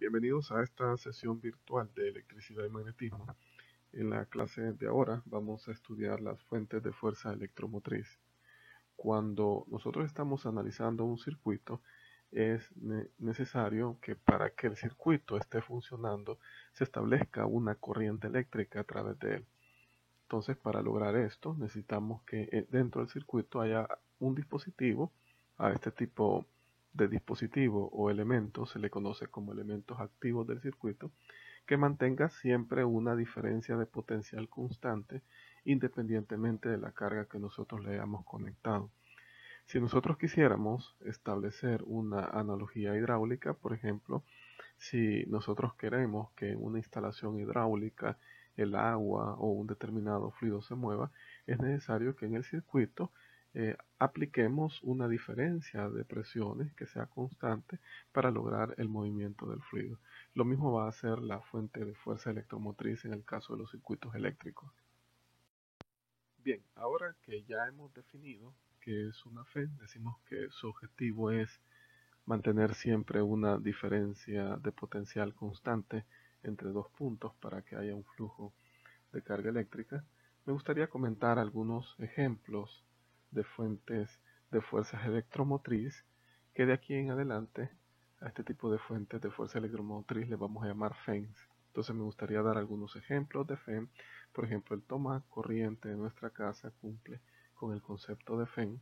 Bienvenidos a esta sesión virtual de electricidad y magnetismo. En la clase de ahora vamos a estudiar las fuentes de fuerza electromotriz. Cuando nosotros estamos analizando un circuito, es necesario que para que el circuito esté funcionando se establezca una corriente eléctrica a través de él. Entonces, para lograr esto, necesitamos que dentro del circuito haya un dispositivo. A este tipo de dispositivo o elemento se le conoce como elementos activos del circuito, que mantenga siempre una diferencia de potencial constante independientemente de la carga que nosotros le hayamos conectado. Si nosotros quisiéramos establecer una analogía hidráulica, por ejemplo, si nosotros queremos que en una instalación hidráulica el agua o un determinado fluido se mueva, es necesario que en el circuito apliquemos una diferencia de presiones que sea constante para lograr el movimiento del fluido. Lo mismo va a ser la fuente de fuerza electromotriz en el caso de los circuitos eléctricos. Bien, ahora que ya hemos definido qué es una FET, decimos que su objetivo es mantener siempre una diferencia de potencial constante entre dos puntos para que haya un flujo de carga eléctrica. Me gustaría comentar algunos ejemplos de fuentes de fuerzas electromotriz que de aquí en adelante a este tipo de fuentes de fuerza electromotriz le vamos a llamar FEMs. Entonces me gustaría dar algunos ejemplos de FEM. Por ejemplo, el toma corriente de nuestra casa cumple con el concepto de FEM.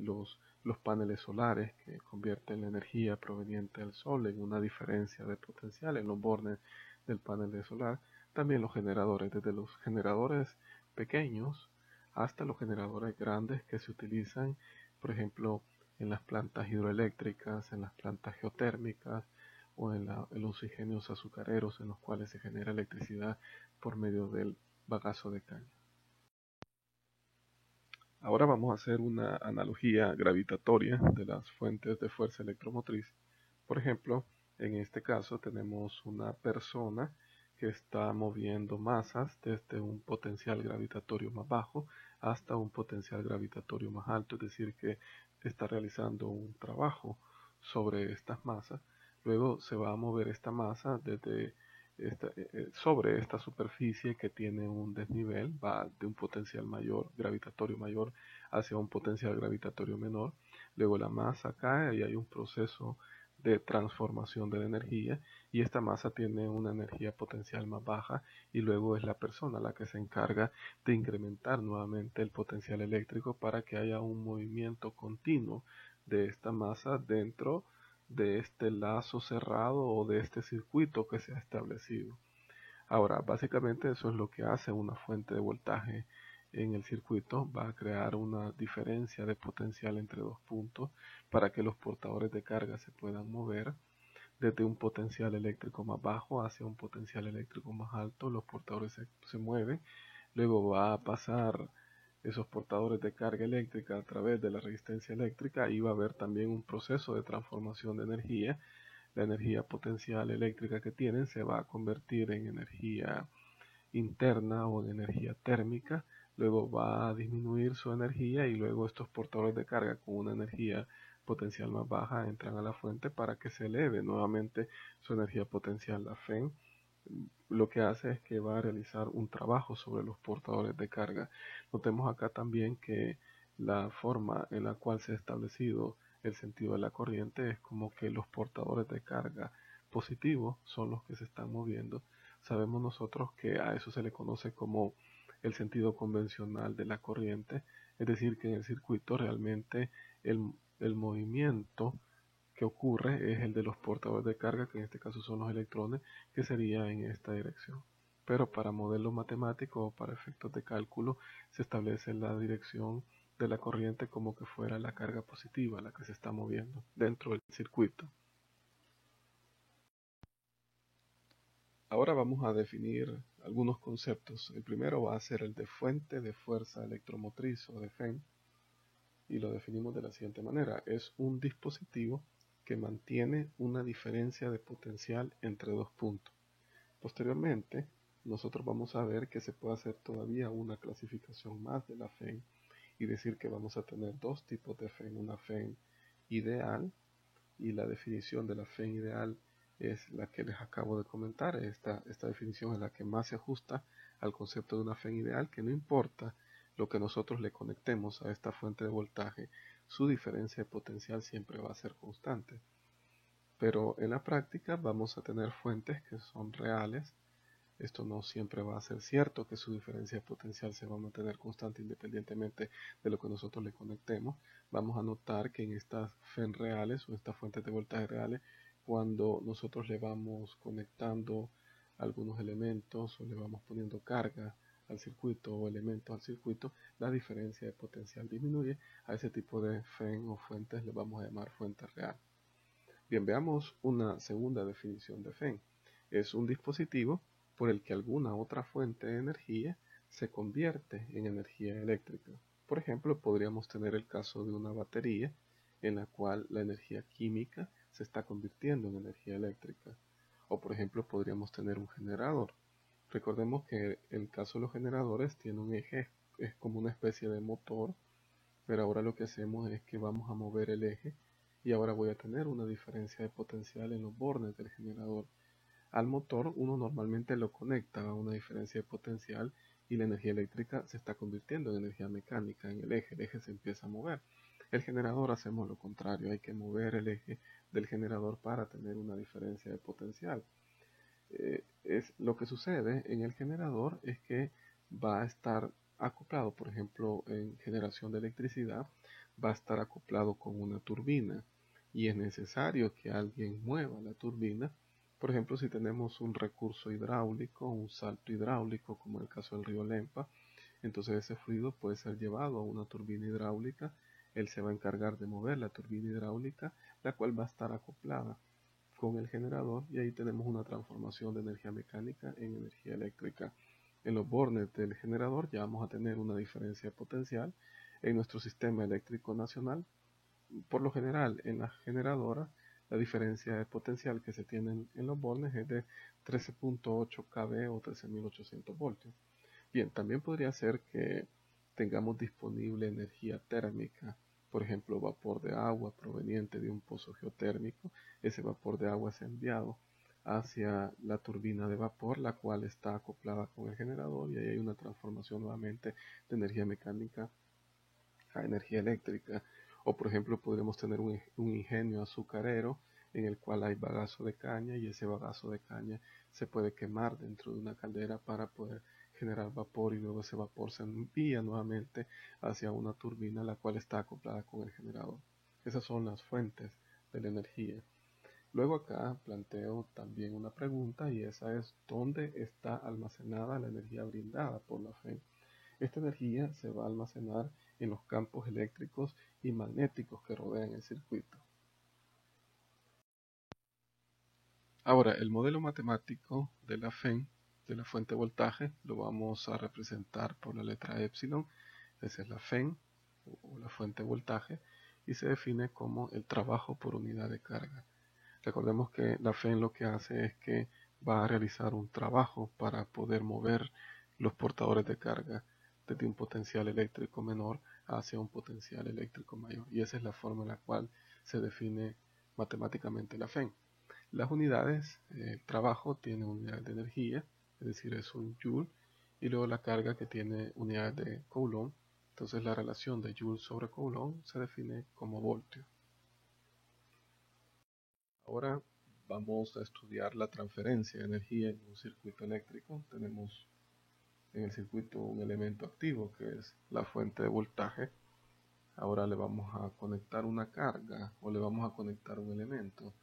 Los paneles solares que convierten la energía proveniente del sol en una diferencia de potencial en los bordes del panel solar. También los generadores, desde los generadores pequeños hasta los generadores grandes que se utilizan, por ejemplo, en las plantas hidroeléctricas, en las plantas geotérmicas o en los ingenios azucareros en los cuales se genera electricidad por medio del bagazo de caña. Ahora vamos a hacer una analogía gravitatoria de las fuentes de fuerza electromotriz. Por ejemplo, en este caso tenemos una persona que está moviendo masas desde un potencial gravitatorio más bajo hasta un potencial gravitatorio más alto, es decir, que está realizando un trabajo sobre estas masas. Luego se va a mover esta masa desde sobre esta superficie que tiene un desnivel, va de un potencial mayor, gravitatorio mayor, hacia un potencial gravitatorio menor. Luego la masa cae y hay un proceso de transformación de la energía, y esta masa tiene una energía potencial más baja, y luego es la persona la que se encarga de incrementar nuevamente el potencial eléctrico para que haya un movimiento continuo de esta masa dentro de este lazo cerrado o de este circuito que se ha establecido. Ahora, básicamente eso es lo que hace una fuente de voltaje en el circuito. Va a crear una diferencia de potencial entre dos puntos para que los portadores de carga se puedan mover desde un potencial eléctrico más bajo hacia un potencial eléctrico más alto. Los portadores se mueven, luego va a pasar esos portadores de carga eléctrica a través de la resistencia eléctrica, y va a haber también un proceso de transformación de energía. La energía potencial eléctrica que tienen se va a convertir en energía interna o en energía térmica. Luego va a disminuir su energía, y luego estos portadores de carga con una energía potencial más baja entran a la fuente para que se eleve nuevamente su energía potencial. La FEM lo que hace es que va a realizar un trabajo sobre los portadores de carga. Notemos acá también que la forma en la cual se ha establecido el sentido de la corriente es como que los portadores de carga positivos son los que se están moviendo. Sabemos nosotros que a eso se le conoce como el sentido convencional de la corriente, es decir, que en el circuito realmente el movimiento que ocurre es el de los portadores de carga, que en este caso son los electrones, que sería en esta dirección. Pero para modelos matemáticos o para efectos de cálculo se establece la dirección de la corriente como que fuera la carga positiva la que se está moviendo dentro del circuito. Ahora vamos a definir algunos conceptos. El primero va a ser el de fuente de fuerza electromotriz o de FEM, y lo definimos de la siguiente manera. Es un dispositivo que mantiene una diferencia de potencial entre dos puntos. Posteriormente, nosotros vamos a ver que se puede hacer todavía una clasificación más de la FEM y decir que vamos a tener dos tipos de FEM, una FEM ideal, y la definición de la FEM ideal es la que les acabo de comentar. Esta definición es la que más se ajusta al concepto de una FEN ideal, que no importa lo que nosotros le conectemos a esta fuente de voltaje, su diferencia de potencial siempre va a ser constante. Pero en la práctica vamos a tener fuentes que son reales. Esto no siempre va a ser cierto, que su diferencia de potencial se va a mantener constante independientemente de lo que nosotros le conectemos. Vamos a notar que en estas FEN reales o estas fuentes de voltaje reales, cuando nosotros le vamos conectando algunos elementos o le vamos poniendo carga al circuito o elementos al circuito, la diferencia de potencial disminuye. A ese tipo de FEN o fuentes le vamos a llamar fuente real. Bien, veamos una segunda definición de FEN. Es un dispositivo por el que alguna otra fuente de energía se convierte en energía eléctrica. Por ejemplo, podríamos tener el caso de una batería en la cual la energía química se está convirtiendo en energía eléctrica. O por ejemplo, podríamos tener un generador. Recordemos que el caso de los generadores tiene un eje, es como una especie de motor, pero ahora lo que hacemos es que vamos a mover el eje y ahora voy a tener una diferencia de potencial en los bornes del generador. Al motor uno normalmente lo conecta a una diferencia de potencial y la energía eléctrica se está convirtiendo en energía mecánica en el eje se empieza a mover. El generador hacemos lo contrario, hay que mover el eje del generador para tener una diferencia de potencial. Es lo que sucede en el generador es que va a estar acoplado, por ejemplo, en generación de electricidad, va a estar acoplado con una turbina y es necesario que alguien mueva la turbina. Por ejemplo, si tenemos un recurso hidráulico, un salto hidráulico, como en el caso del río Lempa, entonces ese fluido puede ser llevado a una turbina hidráulica. Él se va a encargar de mover la turbina hidráulica, la cual va a estar acoplada con el generador y ahí tenemos una transformación de energía mecánica en energía eléctrica. En los bornes del generador ya vamos a tener una diferencia de potencial. En nuestro sistema eléctrico nacional, por lo general en las generadoras, la diferencia de potencial que se tiene en los bornes es de 13.8 kV o 13.800 voltios. Bien, también podría ser que tengamos disponible energía térmica, por ejemplo, vapor de agua proveniente de un pozo geotérmico. Ese vapor de agua es enviado hacia la turbina de vapor, la cual está acoplada con el generador y ahí hay una transformación nuevamente de energía mecánica a energía eléctrica. O por ejemplo, podremos tener un ingenio azucarero en el cual hay bagazo de caña y ese bagazo de caña se puede quemar dentro de una caldera para poder generar vapor y luego ese vapor se envía nuevamente hacia una turbina la cual está acoplada con el generador. Esas son las fuentes de la energía. Luego acá planteo también una pregunta y esa es ¿dónde está almacenada la energía brindada por la FEN? Esta energía se va a almacenar en los campos eléctricos y magnéticos que rodean el circuito. Ahora, el modelo matemático de la FEN, de la fuente de voltaje, lo vamos a representar por la letra epsilon. Esa es la FEN o la fuente de voltaje y se define como el trabajo por unidad de carga. Recordemos que la FEN lo que hace es que va a realizar un trabajo para poder mover los portadores de carga desde un potencial eléctrico menor hacia un potencial eléctrico mayor. Y esa es la forma en la cual se define matemáticamente la FEN. Las unidades, el trabajo tiene unidades de energía, es decir, es un joule, y luego la carga que tiene unidades de Coulomb. Entonces la relación de joule sobre Coulomb se define como voltio. Ahora vamos a estudiar la transferencia de energía en un circuito eléctrico. Tenemos en el circuito un elemento activo que es la fuente de voltaje. Ahora le vamos a conectar una carga o le vamos a conectar un elemento.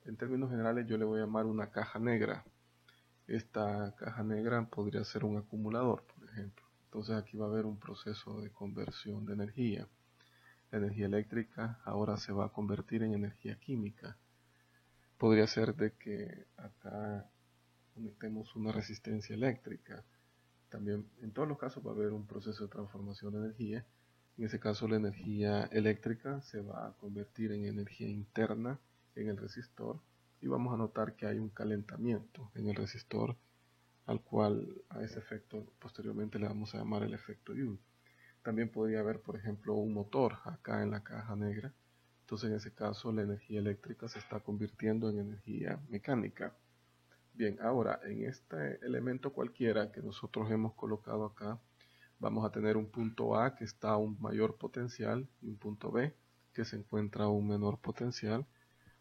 En términos generales yo le voy a llamar una caja negra. Esta caja negra podría ser un acumulador, por ejemplo. Entonces aquí va a haber un proceso de conversión de energía. La energía eléctrica ahora se va a convertir en energía química. Podría ser de que acá conectemos una resistencia eléctrica. También en todos los casos va a haber un proceso de transformación de energía. En ese caso la energía eléctrica se va a convertir en energía interna en el resistor y vamos a notar que hay un calentamiento en el resistor al cual a ese efecto posteriormente le vamos a llamar el efecto Joule. También podría haber, por ejemplo, un motor acá en la caja negra Entonces en ese caso la energía eléctrica se está convirtiendo en energía mecánica. Bien, ahora en este elemento cualquiera que nosotros hemos colocado acá, vamos a tener un punto A que está a un mayor potencial y un punto B que se encuentra a un menor potencial.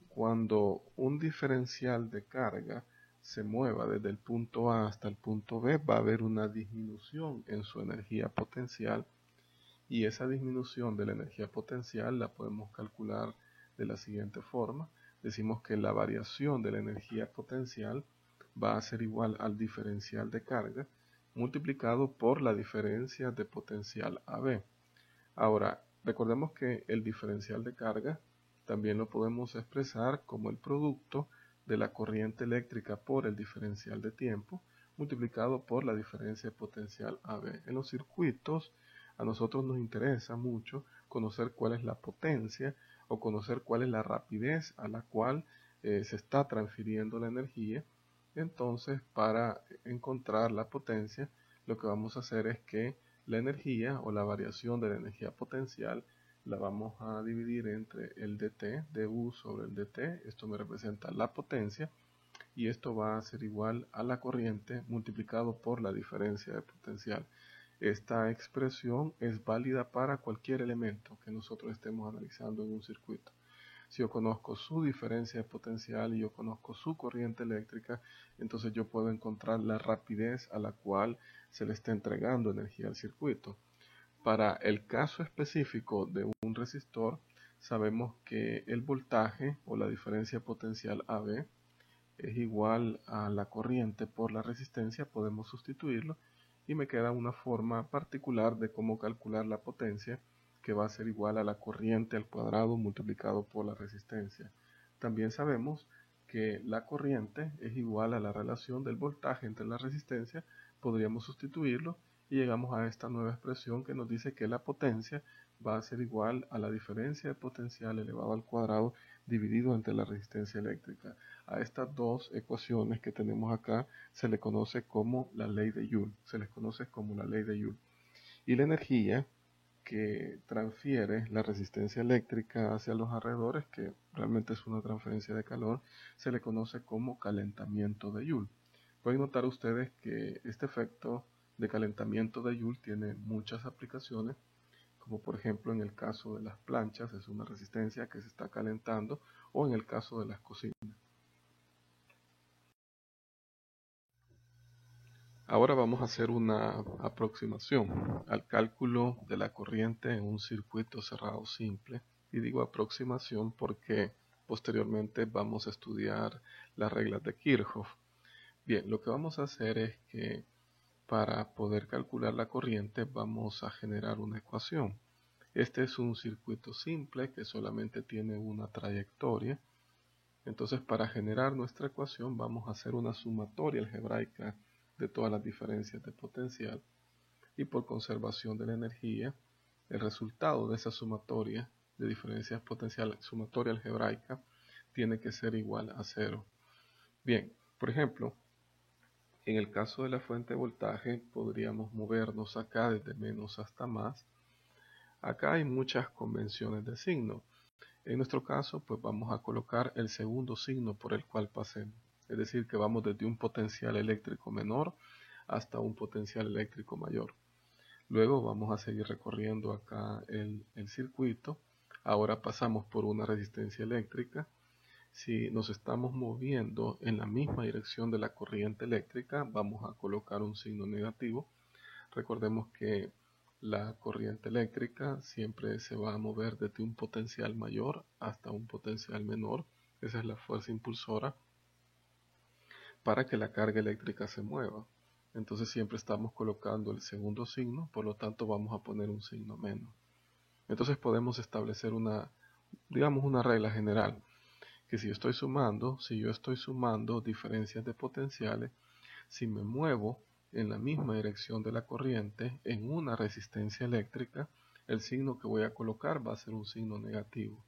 Cuando un diferencial de carga se mueva desde el punto A hasta el punto B, va a haber una disminución en su energía potencial, y esa disminución de la energía potencial la podemos calcular de la siguiente forma. Decimos que la variación de la energía potencial va a ser igual al diferencial de carga multiplicado por la diferencia de potencial AB. Ahora, recordemos que el diferencial de carga también lo podemos expresar como el producto de la corriente eléctrica por el diferencial de tiempo multiplicado por la diferencia de potencial AB. En los circuitos a nosotros nos interesa mucho conocer cuál es la potencia o conocer cuál es la rapidez a la cual se está transfiriendo la energía. Entonces, para encontrar la potencia, lo que vamos a hacer es que la energía o la variación de la energía potencial la vamos a dividir entre el dt, du sobre el dt, esto me representa la potencia, y esto va a ser igual a la corriente multiplicado por la diferencia de potencial. Esta expresión es válida para cualquier elemento que nosotros estemos analizando en un circuito. Si yo conozco su diferencia de potencial y yo conozco su corriente eléctrica, entonces yo puedo encontrar la rapidez a la cual se le está entregando energía al circuito. Para el caso específico de un resistor, sabemos que el voltaje o la diferencia potencial AB es igual a la corriente por la resistencia. Podemos sustituirlo y me queda una forma particular de cómo calcular la potencia, que va a ser igual a la corriente al cuadrado multiplicado por la resistencia. También sabemos que la corriente es igual a la relación del voltaje entre la resistencia. Podríamos sustituirlo y llegamos a esta nueva expresión que nos dice que la potencia va a ser igual a la diferencia de potencial elevado al cuadrado dividido entre la resistencia eléctrica. A estas dos ecuaciones que tenemos acá se le conoce como la ley de Joule. Se les conoce como la ley de Joule. Y la energía que transfiere la resistencia eléctrica hacia los alrededores, que realmente es una transferencia de calor, se le conoce como calentamiento de Joule. Pueden notar ustedes que este efecto de calentamiento de Joule tiene muchas aplicaciones, como por ejemplo en el caso de las planchas, es una resistencia que se está calentando, o en el caso de las cocinas. Ahora vamos a hacer una aproximación al cálculo de la corriente en un circuito cerrado simple. Y digo aproximación porque posteriormente vamos a estudiar las reglas de Kirchhoff. Bien, lo que vamos a hacer es que para poder calcular la corriente vamos a generar una ecuación. Este es un circuito simple que solamente tiene una trayectoria. Entonces, para generar nuestra ecuación vamos a hacer una sumatoria algebraica de todas las diferencias de potencial, y por conservación de la energía, el resultado de esa sumatoria de diferencias potenciales, sumatoria algebraica, tiene que ser igual a 0. Bien, por ejemplo, en el caso de la fuente de voltaje podríamos movernos acá desde menos hasta más. Acá hay muchas convenciones de signo. En nuestro caso, pues vamos a colocar el segundo signo por el cual pasemos. Es decir, que vamos desde un potencial eléctrico menor hasta un potencial eléctrico mayor. Luego vamos a seguir recorriendo acá el circuito. Ahora pasamos por una resistencia eléctrica. Si nos estamos moviendo en la misma dirección de la corriente eléctrica, vamos a colocar un signo negativo. Recordemos que la corriente eléctrica siempre se va a mover desde un potencial mayor hasta un potencial menor. Esa es la fuerza impulsora para que la carga eléctrica se mueva. Entonces siempre estamos colocando el segundo signo, por lo tanto vamos a poner un signo menos. Entonces podemos establecer digamos una regla general, que si yo estoy sumando diferencias de potenciales, si me muevo en la misma dirección de la corriente en una resistencia eléctrica, el signo que voy a colocar va a ser un signo negativo.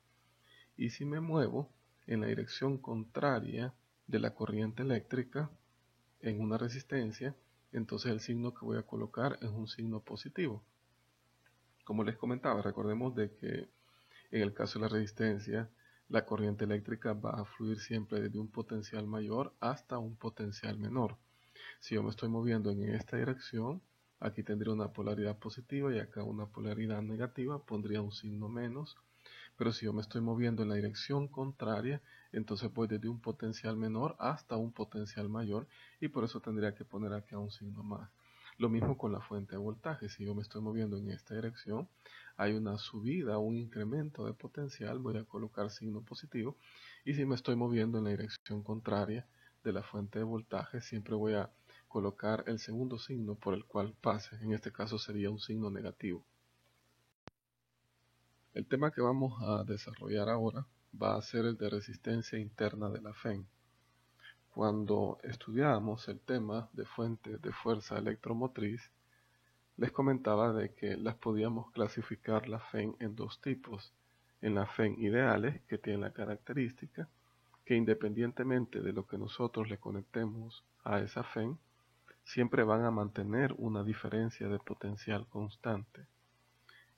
Y si me muevo en la dirección contraria de la corriente eléctrica en una resistencia, entonces el signo que voy a colocar es un signo positivo. Como les comentaba, recordemos de que En el caso de la resistencia, la corriente eléctrica va a fluir siempre desde un potencial mayor hasta un potencial menor. Si yo me estoy moviendo en esta dirección, aquí tendría una polaridad positiva y acá una polaridad negativa, pondría un signo menos. Pero si yo me estoy moviendo en la dirección contraria, entonces voy desde un potencial menor hasta un potencial mayor y por eso tendría que poner acá un signo más. Lo mismo con la fuente de voltaje. Si yo me estoy moviendo en esta dirección, hay una subida, un incremento de potencial, voy a colocar signo positivo. Y si me estoy moviendo en la dirección contraria de la fuente de voltaje, siempre voy a colocar el segundo signo por el cual pase. En este caso sería un signo negativo. El tema que vamos a desarrollar ahora va a ser el de resistencia interna de la FEN. Cuando estudiábamos el tema de fuentes de fuerza electromotriz, les comentaba de que las podíamos clasificar la FEN en dos tipos. En la FEN ideales, que tienen la característica que independientemente de lo que nosotros le conectemos a esa FEN, siempre van a mantener una diferencia de potencial constante.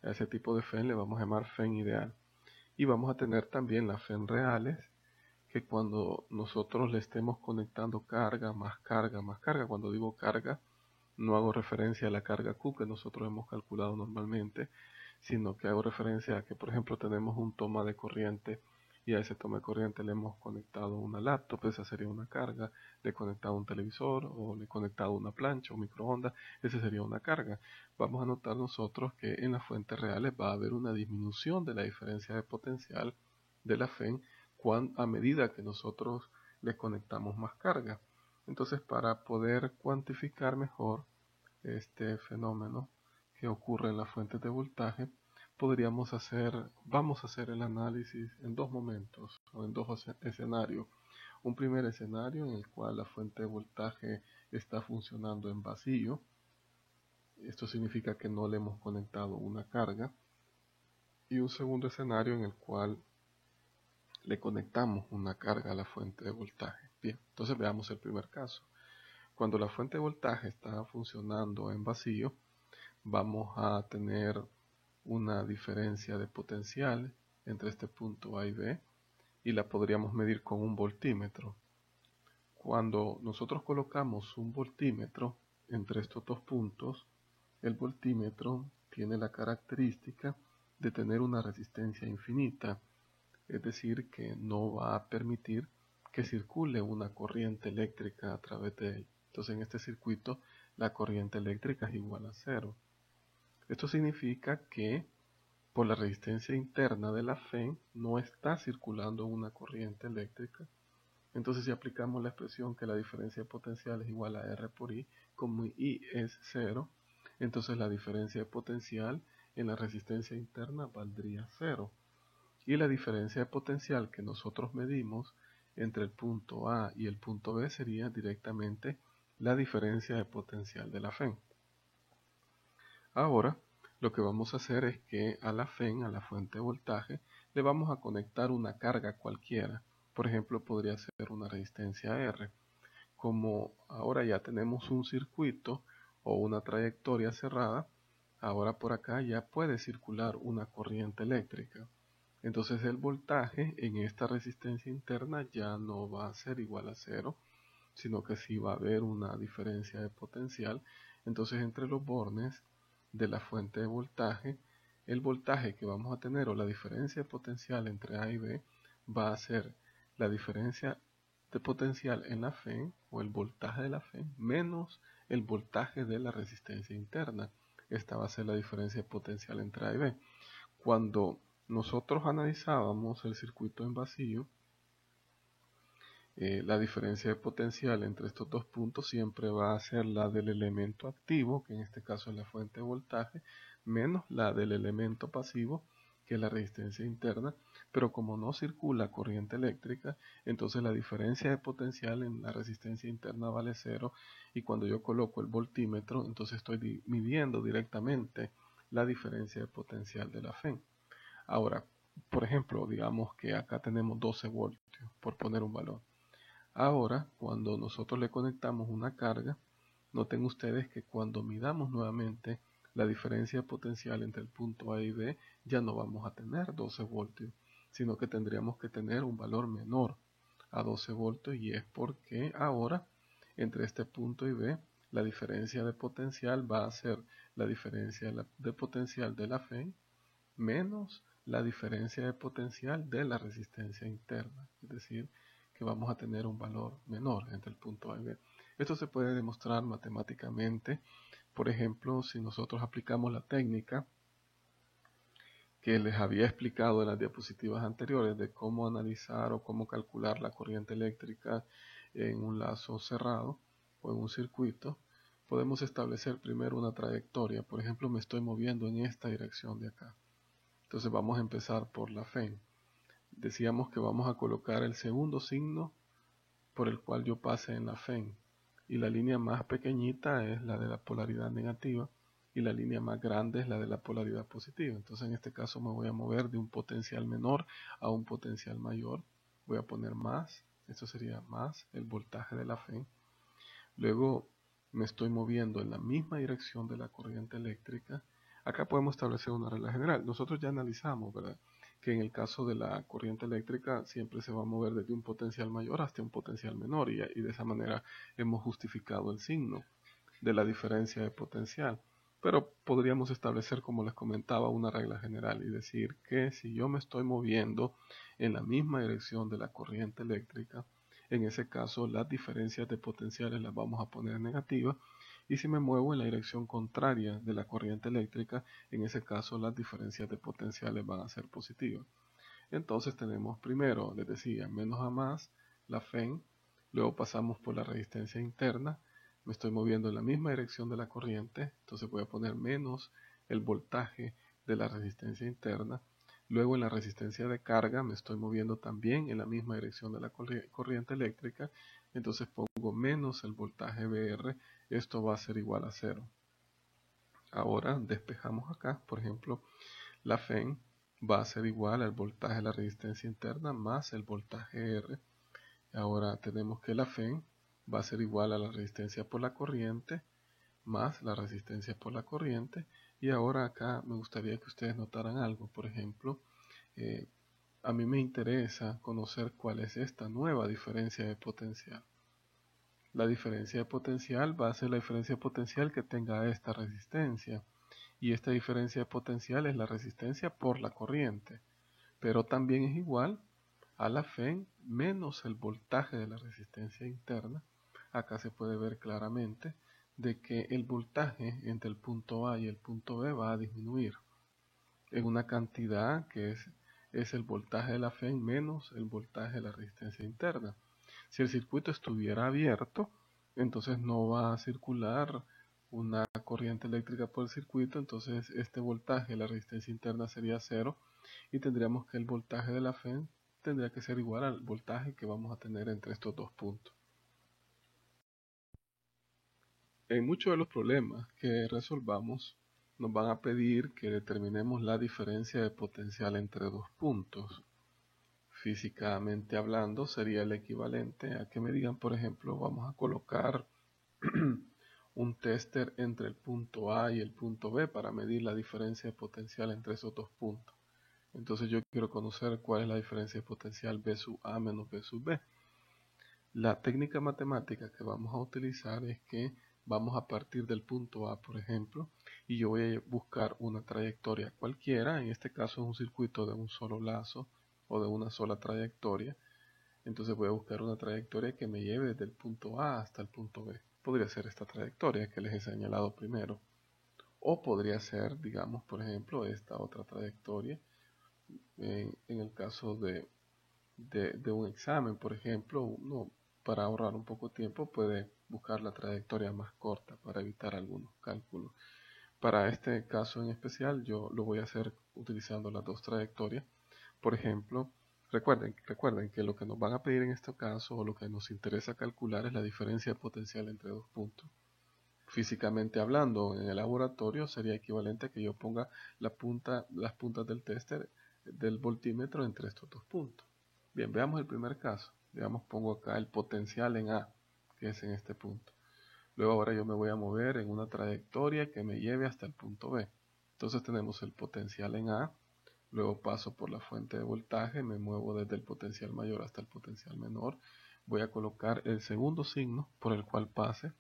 A ese tipo de FEN le vamos a llamar FEN ideal. Y vamos a tener también las FEN reales, que cuando nosotros le estemos conectando carga, más carga, más carga, cuando digo carga, no hago referencia a la carga Q que nosotros hemos calculado normalmente, sino que hago referencia a que, por ejemplo, tenemos un toma de corriente y a ese toma de corriente le hemos conectado una laptop, esa sería una carga, le he conectado un televisor o le he conectado una plancha o microondas, esa sería una carga. Vamos a notar nosotros que en las fuentes reales va a haber una disminución de la diferencia de potencial de la FEN a medida que nosotros le conectamos más carga. Entonces, para poder cuantificar mejor este fenómeno que ocurre en las fuentes de voltaje, vamos a hacer el análisis en dos momentos o en dos escenarios. Un primer escenario en el cual la fuente de voltaje está funcionando en vacío. Esto significa que no le hemos conectado una carga. Y un segundo escenario en el cual le conectamos una carga a la fuente de voltaje. Bien, entonces veamos el primer caso. Cuando la fuente de voltaje está funcionando en vacío, vamos a tener una diferencia de potencial entre este punto A y B y la podríamos medir con un voltímetro. Cuando nosotros colocamos un voltímetro entre estos dos puntos, el voltímetro tiene la característica de tener una resistencia infinita, es decir, que no va a permitir que circule una corriente eléctrica a través de él. Entonces en este circuito la corriente eléctrica es igual a cero. Esto significa que por la resistencia interna de la FEN no está circulando una corriente eléctrica. Entonces si aplicamos la expresión que la diferencia de potencial es igual a R por I, como I es cero, entonces la diferencia de potencial en la resistencia interna valdría cero. Y la diferencia de potencial que nosotros medimos entre el punto A y el punto B sería directamente la diferencia de potencial de la FEN. Ahora, lo que vamos a hacer es que a la FEN, a la fuente de voltaje, le vamos a conectar una carga cualquiera. Por ejemplo, podría ser una resistencia R. Como ahora ya tenemos un circuito o una trayectoria cerrada, ahora por acá ya puede circular una corriente eléctrica. Entonces el voltaje en esta resistencia interna ya no va a ser igual a cero, sino que sí va a haber una diferencia de potencial. Entonces entre los bornes de la fuente de voltaje, el voltaje que vamos a tener o la diferencia de potencial entre A y B va a ser la diferencia de potencial en la FEN o el voltaje de la FEN menos el voltaje de la resistencia interna. Esta va a ser la diferencia de potencial entre A y B. Cuando nosotros analizábamos el circuito en vacío, la diferencia de potencial entre estos dos puntos siempre va a ser la del elemento activo, que en este caso es la fuente de voltaje, menos la del elemento pasivo, que es la resistencia interna, pero como no circula corriente eléctrica, entonces la diferencia de potencial en la resistencia interna vale cero, y cuando yo coloco el voltímetro, entonces estoy midiendo directamente la diferencia de potencial de la FEN. Ahora, por ejemplo, digamos que acá tenemos 12 voltios, por poner un valor. Ahora, cuando nosotros le conectamos una carga, noten ustedes que cuando midamos nuevamente la diferencia potencial entre el punto A y B, ya no vamos a tener 12 voltios, sino que tendríamos que tener un valor menor a 12 voltios, y es porque ahora entre este punto y B la diferencia de potencial va a ser la diferencia de potencial de la FEN menos la diferencia de potencial de la resistencia interna, es decir, que vamos a tener un valor menor entre el punto A y B. Esto se puede demostrar matemáticamente. Por ejemplo, si nosotros aplicamos la técnica que les había explicado en las diapositivas anteriores de cómo analizar o cómo calcular la corriente eléctrica en un lazo cerrado o en un circuito, podemos establecer primero una trayectoria. Por ejemplo, me estoy moviendo en esta dirección de acá. Entonces vamos a empezar por la FEN. Decíamos que vamos a colocar el segundo signo por el cual yo pase en la FEN, y la línea más pequeñita es la de la polaridad negativa y la línea más grande es la de la polaridad positiva. Entonces en este caso me voy a mover de un potencial menor a un potencial mayor. Voy a poner más, esto sería más el voltaje de la FEN. Luego me estoy moviendo en la misma dirección de la corriente eléctrica. Acá podemos establecer una regla general. Nosotros ya analizamos, ¿verdad?, que en el caso de la corriente eléctrica siempre se va a mover desde un potencial mayor hasta un potencial menor, y de esa manera hemos justificado el signo de la diferencia de potencial. Pero podríamos establecer, como les comentaba, una regla general y decir que si yo me estoy moviendo en la misma dirección de la corriente eléctrica, en ese caso las diferencias de potenciales las vamos a poner negativas, y si me muevo en la dirección contraria de la corriente eléctrica, en ese caso las diferencias de potenciales van a ser positivas. Entonces tenemos primero, les decía, menos a más, la FEN, luego pasamos por la resistencia interna, me estoy moviendo en la misma dirección de la corriente, entonces voy a poner menos el voltaje de la resistencia interna. Luego en la resistencia de carga me estoy moviendo también en la misma dirección de la corriente eléctrica, entonces pongo menos el voltaje VR, esto va a ser igual a 0. Ahora despejamos acá, por ejemplo, la FEN va a ser igual al voltaje de la resistencia interna más el voltaje R. Ahora tenemos que la FEN va a ser igual a la resistencia por la corriente más la resistencia por la corriente. Y ahora acá me gustaría que ustedes notaran algo. Por ejemplo, a mí me interesa conocer cuál es esta nueva diferencia de potencial. La diferencia de potencial va a ser la diferencia de potencial que tenga esta resistencia. Y esta diferencia de potencial es la resistencia por la corriente. Pero también es igual a la FEN menos el voltaje de la resistencia interna. Acá se puede ver claramente de que el voltaje entre el punto A y el punto B va a disminuir en una cantidad que es el voltaje de la FEN menos el voltaje de la resistencia interna. Si el circuito estuviera abierto, entonces no va a circular una corriente eléctrica por el circuito, entonces este voltaje, la resistencia interna, sería 0, y tendríamos que el voltaje de la FEN tendría que ser igual al voltaje que vamos a tener entre estos dos puntos. En muchos de los problemas que resolvamos, nos van a pedir que determinemos la diferencia de potencial entre dos puntos. Físicamente hablando, sería el equivalente a que me digan, por ejemplo, vamos a colocar un tester entre el punto A y el punto B para medir la diferencia de potencial entre esos dos puntos. Entonces yo quiero conocer cuál es la diferencia de potencial B sub A menos B sub B. La técnica matemática que vamos a utilizar es que vamos a partir del punto A, por ejemplo, y yo voy a buscar una trayectoria cualquiera. En este caso es un circuito de un solo lazo o de una sola trayectoria. Entonces voy a buscar una trayectoria que me lleve desde el punto A hasta el punto B. Podría ser esta trayectoria que les he señalado primero. O podría ser, digamos, por ejemplo, esta otra trayectoria. En el caso de un examen, por ejemplo, uno, para ahorrar un poco de tiempo, puede buscar la trayectoria más corta para evitar algunos cálculos. Para este caso en especial, yo lo voy a hacer utilizando las dos trayectorias. Por ejemplo, recuerden que lo que nos van a pedir en este caso, o lo que nos interesa calcular, es la diferencia de potencial entre dos puntos. Físicamente hablando, en el laboratorio sería equivalente a que yo ponga las puntas del tester del voltímetro entre estos dos puntos. Bien, veamos el primer caso. Digamos, pongo acá el potencial en A, que es en este punto. Luego ahora yo me voy a mover en una trayectoria que me lleve hasta el punto B. Entonces tenemos el potencial en A, luego paso por la fuente de voltaje, me muevo desde el potencial mayor hasta el potencial menor. Voy a colocar el segundo signo por el cual pase.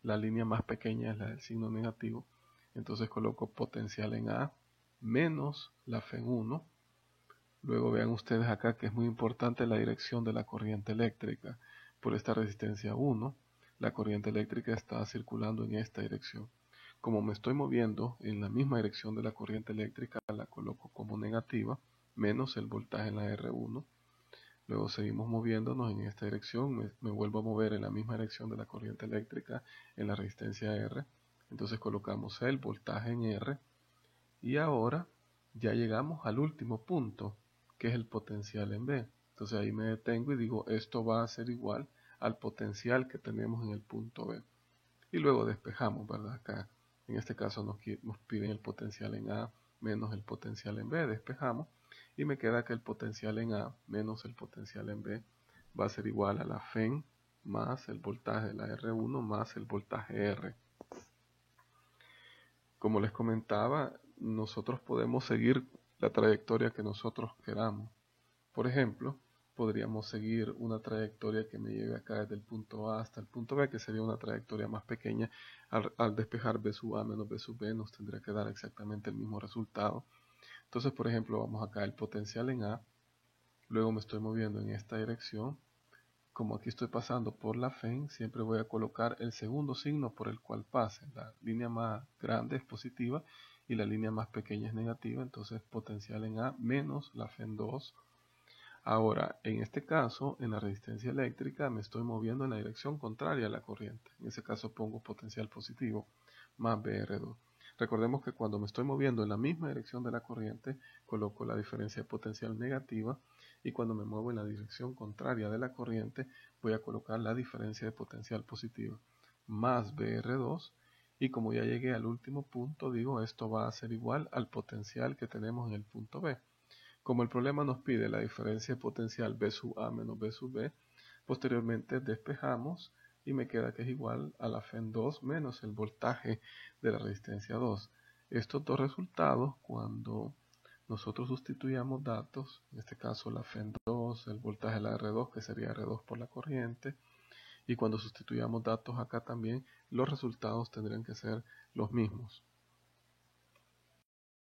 La línea más pequeña es la del signo negativo. Entonces coloco potencial en A menos la fe en 1. Luego vean ustedes acá que es muy importante la dirección de la corriente eléctrica. Por esta resistencia 1, la corriente eléctrica está circulando en esta dirección. Como me estoy moviendo en la misma dirección de la corriente eléctrica, la coloco como negativa, menos el voltaje en la R1. Luego seguimos moviéndonos en esta dirección, me vuelvo a mover en la misma dirección de la corriente eléctrica en la resistencia R. Entonces colocamos el voltaje en R y ahora ya llegamos al último punto, que es el potencial en B. Entonces ahí me detengo y digo, esto va a ser igual al potencial que tenemos en el punto B. Y luego despejamos, ¿verdad? Acá en este caso nos piden el potencial en A menos el potencial en B, despejamos y me queda que el potencial en A menos el potencial en B va a ser igual a la FEN más el voltaje de la R1 más el voltaje R. Como les comentaba, nosotros podemos seguir la trayectoria que nosotros queramos. Por ejemplo, podríamos seguir una trayectoria que me lleve acá desde el punto A hasta el punto B, que sería una trayectoria más pequeña. Al despejar B sub A menos B sub B nos tendría que dar exactamente el mismo resultado. Entonces, por ejemplo, vamos acá el potencial en A, luego me estoy moviendo en esta dirección. Como aquí estoy pasando por la FEN, siempre voy a colocar el segundo signo por el cual pase. La línea más grande es positiva y la línea más pequeña es negativa, entonces potencial en A menos la FEN 2. Ahora, en este caso, en la resistencia eléctrica me estoy moviendo en la dirección contraria a la corriente. En ese caso pongo potencial positivo más BR2. Recordemos que cuando me estoy moviendo en la misma dirección de la corriente, coloco la diferencia de potencial negativa y cuando me muevo en la dirección contraria de la corriente, voy a colocar la diferencia de potencial positiva más BR2 y como ya llegué al último punto, digo esto va a ser igual al potencial que tenemos en el punto B. Como el problema nos pide la diferencia de potencial B sub A menos B sub B, posteriormente despejamos y me queda que es igual a la FEN 2 menos el voltaje de la resistencia 2. Estos dos resultados, cuando nosotros sustituyamos datos, en este caso la FEN 2, el voltaje de la R2, que sería R2 por la corriente, y cuando sustituyamos datos acá también, los resultados tendrían que ser los mismos.